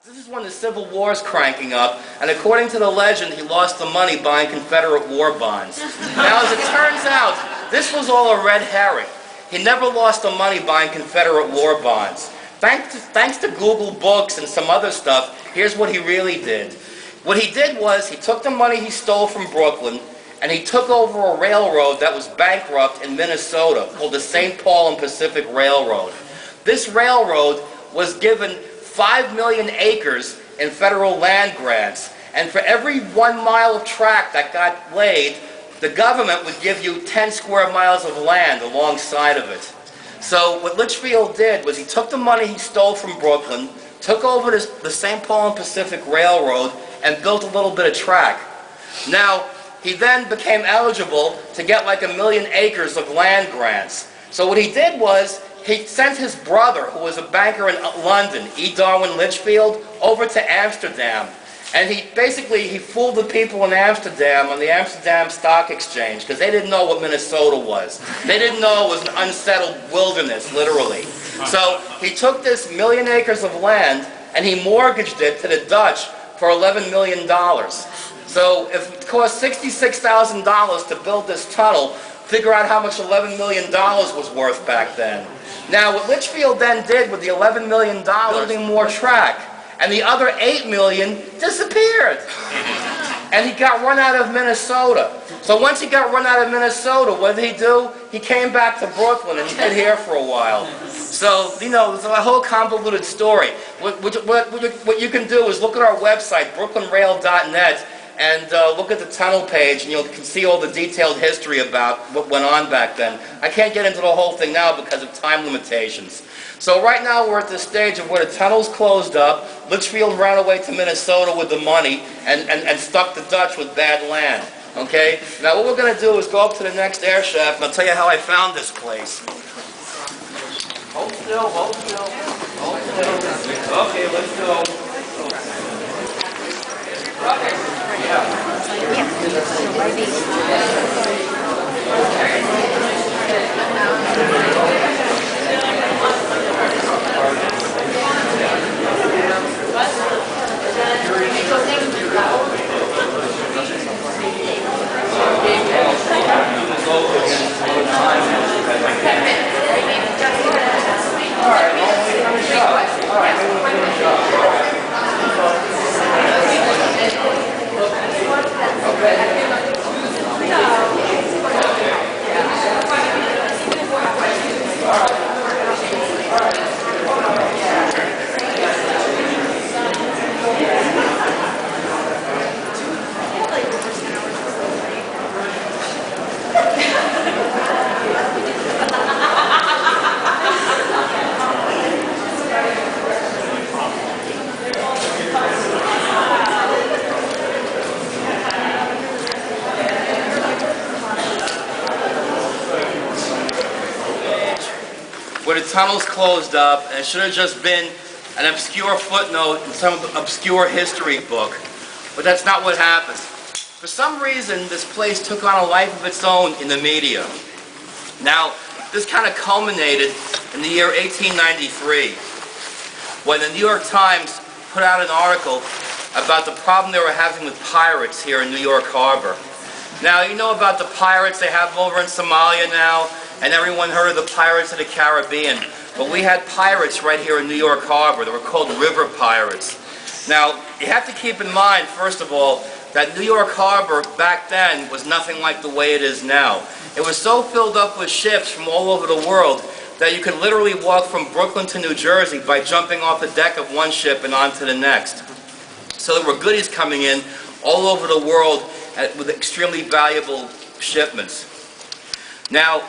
This is when the Civil War is cranking up, and according to the legend, he lost the money buying Confederate war bonds. Now, as it turns out, this was all a red herring. He never lost the money buying Confederate war bonds. Thanks to Google Books and some other stuff, here's what he really did. What he did was, he took the money he stole from Brooklyn, and he took over a railroad that was bankrupt in Minnesota, called the St. Paul and Pacific Railroad. This railroad was given 5 million acres in federal land grants, and for every 1 mile of track that got laid, the government would give you 10 square miles of land alongside of it. So what Litchfield did was he took the money he stole from Brooklyn, took over the St. Paul and Pacific Railroad, and built a little bit of track. Now, he then became eligible to get like 1 million acres of land grants. So what he did was, he sent his brother, who was a banker in London, E. Darwin Litchfield, over to Amsterdam. And he fooled the people in Amsterdam on the Amsterdam Stock Exchange, because they didn't know what Minnesota was. They didn't know it was an unsettled wilderness, literally. So he took this 1 million acres of land, and he mortgaged it to the Dutch for $11 million. So if it cost $66,000 to build this tunnel, figure out how much $11 million was worth back then. Now, what Litchfield then did with the $11 million, building more track, and the other $8 million disappeared. And he got run out of Minnesota. So once he got run out of Minnesota, what did he do? He came back to Brooklyn, and he did here for a while. So, you know, it's a whole convoluted story. What you can do is look at our website, brooklynrail.net, and look at the tunnel page, and you can see all the detailed history about what went on back then. I can't get into the whole thing now because of time limitations. So right now we're at the stage of where the tunnel's closed up, Litchfield ran away to Minnesota with the money, and stuck the Dutch with bad land. Okay? Now what we're going to do is go up to the next air shaft, and I'll tell you how I found this place. Hold still, hold still, hold still. Okay, let's go. Where the tunnel's closed up, and it should have just been an obscure footnote in some obscure history book. But that's not what happened. For some reason, this place took on a life of its own in the media. Now, this kind of culminated in the year 1893, when the New York Times put out an article about the problem they were having with pirates here in New York Harbor. Now, you know about the pirates they have over in Somalia now, and everyone heard of the Pirates of the Caribbean. But we had pirates right here in New York Harbor. They were called river pirates. Now, you have to keep in mind, first of all, that New York Harbor back then was nothing like the way it is now. It was so filled up with ships from all over the world that you could literally walk from Brooklyn to New Jersey by jumping off the deck of one ship and onto the next. So there were goodies coming in all over the world with extremely valuable shipments. Now,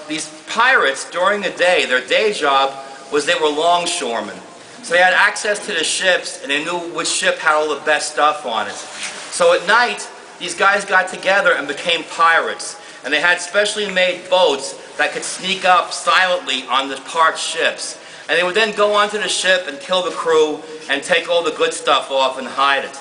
these pirates, during the day, their day job was they were longshoremen. So they had access to the ships, and they knew which ship had all the best stuff on it. So at night, these guys got together and became pirates. And they had specially made boats that could sneak up silently on the parked ships. And they would then go onto the ship and kill the crew and take all the good stuff off and hide it.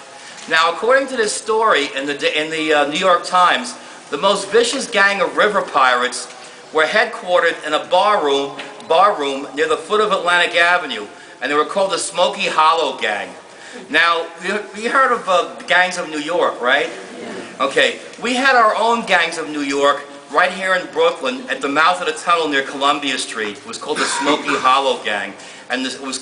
Now, according to this story in the New York Times, the most vicious gang of river pirates were headquartered in a bar room near the foot of Atlantic Avenue, and they were called the Smoky Hollow Gang. Now, you heard of gangs of New York, right? Okay, we had our own gangs of New York right here in Brooklyn at the mouth of the tunnel near Columbia Street. It was called the Smoky Hollow Gang, and it was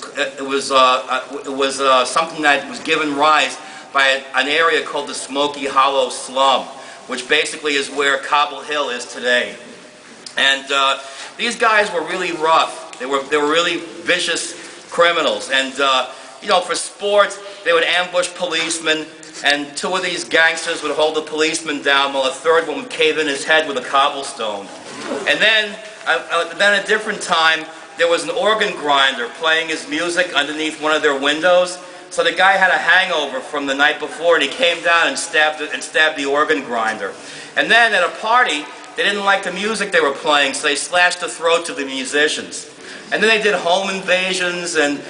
something that was given rise by an area called the Smoky Hollow Slum, which basically is where Cobble Hill is today. And these guys were really rough. They were really vicious criminals, and you know, for sport, they would ambush policemen, and two of these gangsters would hold the policeman down while a third one would cave in his head with a cobblestone. And then at a different time, there was an organ grinder playing his music underneath one of their windows. So the guy had a hangover from the night before, and he came down and stabbed the organ grinder. And then at a party, they didn't like the music they were playing, so they slashed the throats of the musicians. And then they did home invasions and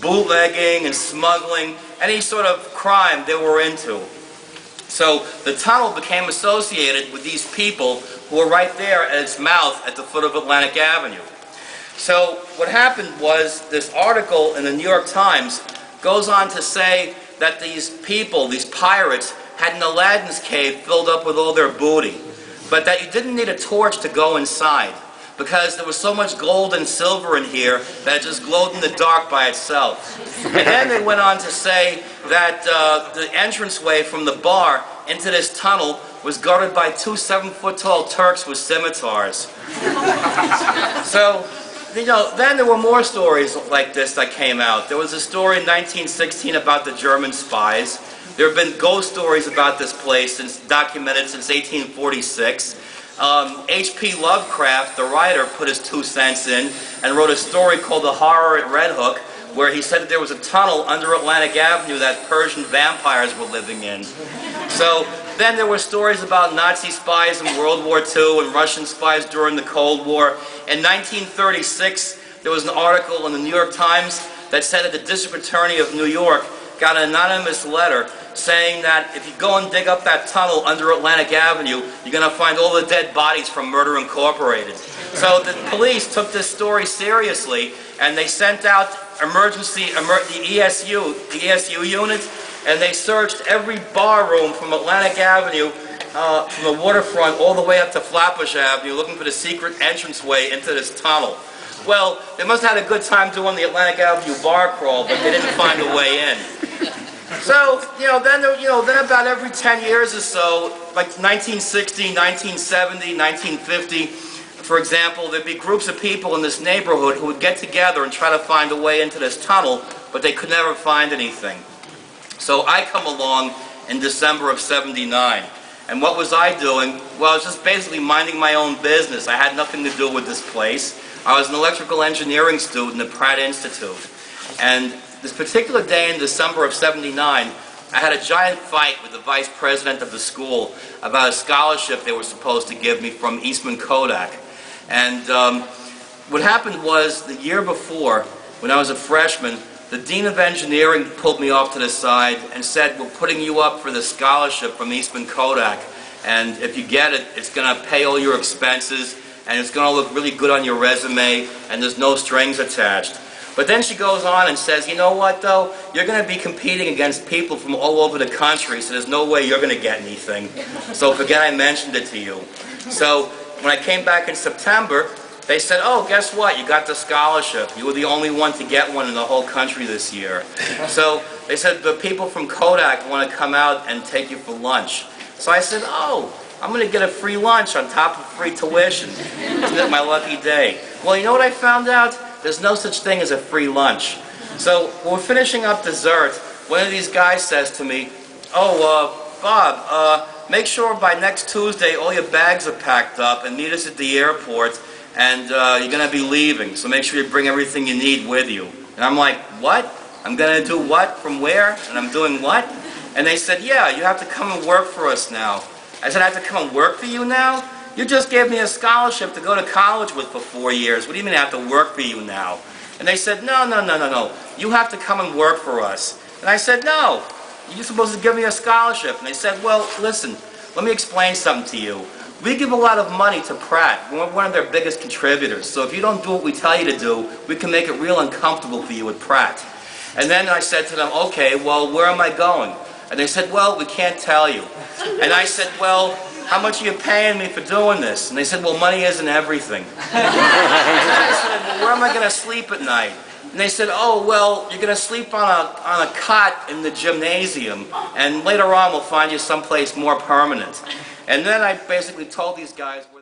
bootlegging and smuggling, any sort of crime they were into. So the tunnel became associated with these people who were right there at its mouth at the foot of Atlantic Avenue. So what happened was, this article in the New York Times goes on to say that these people, these pirates, had an Aladdin's cave filled up with all their booty, but that you didn't need a torch to go inside, because there was so much gold and silver in here that it just glowed in the dark by itself. And then they went on to say that the entranceway from the bar into this tunnel was guarded by two 7-foot-tall Turks with scimitars. So, you know, then there were more stories like this that came out. There was a story in 1916 about the German spies. There have been ghost stories about this place documented since 1846. H.P. Lovecraft, the writer, put his 2 cents in and wrote a story called The Horror at Red Hook, where he said that there was a tunnel under Atlantic Avenue that Persian vampires were living in. So then there were stories about Nazi spies in World War II and Russian spies during the Cold War. In 1936, there was an article in the New York Times that said that the District Attorney of New York got an anonymous letter saying that if you go and dig up that tunnel under Atlantic Avenue, you're going to find all the dead bodies from Murder Incorporated. So the police took this story seriously, and they sent out the ESU unit, and they searched every bar room from Atlantic Avenue, from the waterfront all the way up to Flatbush Avenue, looking for the secret entranceway into this tunnel. Well, they must have had a good time doing the Atlantic Avenue bar crawl, but they didn't find a way in. So, then about every 10 years or so, like 1960, 1970, 1950, for example, there'd be groups of people in this neighborhood who would get together and try to find a way into this tunnel, but they could never find anything. So I come along in December of '79. And what was I doing? Well, I was just basically minding my own business. I had nothing to do with this place. I was an electrical engineering student at Pratt Institute. And this particular day in December of '79, I had a giant fight with the vice president of the school about a scholarship they were supposed to give me from Eastman Kodak. And what happened was, the year before, when I was a freshman, the dean of engineering pulled me off to the side and said, "We're putting you up for this scholarship from Eastman Kodak, and if you get it, it's going to pay all your expenses, and it's going to look really good on your resume, and there's no strings attached." But then she goes on and says, "You know what, though? You're going to be competing against people from all over the country, so there's no way you're going to get anything. So forget I mentioned it to you." So when I came back in September, they said, "Oh, guess what? You got the scholarship. You were the only one to get one in the whole country this year." So they said, "The people from Kodak want to come out and take you for lunch." So I said, "Oh, I'm going to get a free lunch on top of free tuition. Isn't it my lucky day?" Well, you know what I found out? There's no such thing as a free lunch. So when we're finishing up dessert, one of these guys says to me, "Oh, Bob, make sure by next Tuesday all your bags are packed up and meet us at the airport, and you're going to be leaving, so make sure you bring everything you need with you." And I'm like, "What? I'm going to do what? From where? And I'm doing what?" And they said, "Yeah, you have to come and work for us now." I said, "I have to come and work for you now? You just gave me a scholarship to go to college with for 4 years. What do you mean I have to work for you now?" And they said, No. You have to come and work for us." And I said, "No, you're supposed to give me a scholarship." And they said, "Well, listen, let me explain something to you. We give a lot of money to Pratt. We're one of their biggest contributors. So if you don't do what we tell you to do, we can make it real uncomfortable for you at Pratt." And then I said to them, okay, well, where am I going? And they said, well, we can't tell you. And I said, well, how much are you paying me for doing this? And they said, well, money isn't everything. And I said, well, where am I going to sleep at night? And they said, oh, well, you're going to sleep on a cot in the gymnasium, and later on we'll find you someplace more permanent. And then I basically told these guys where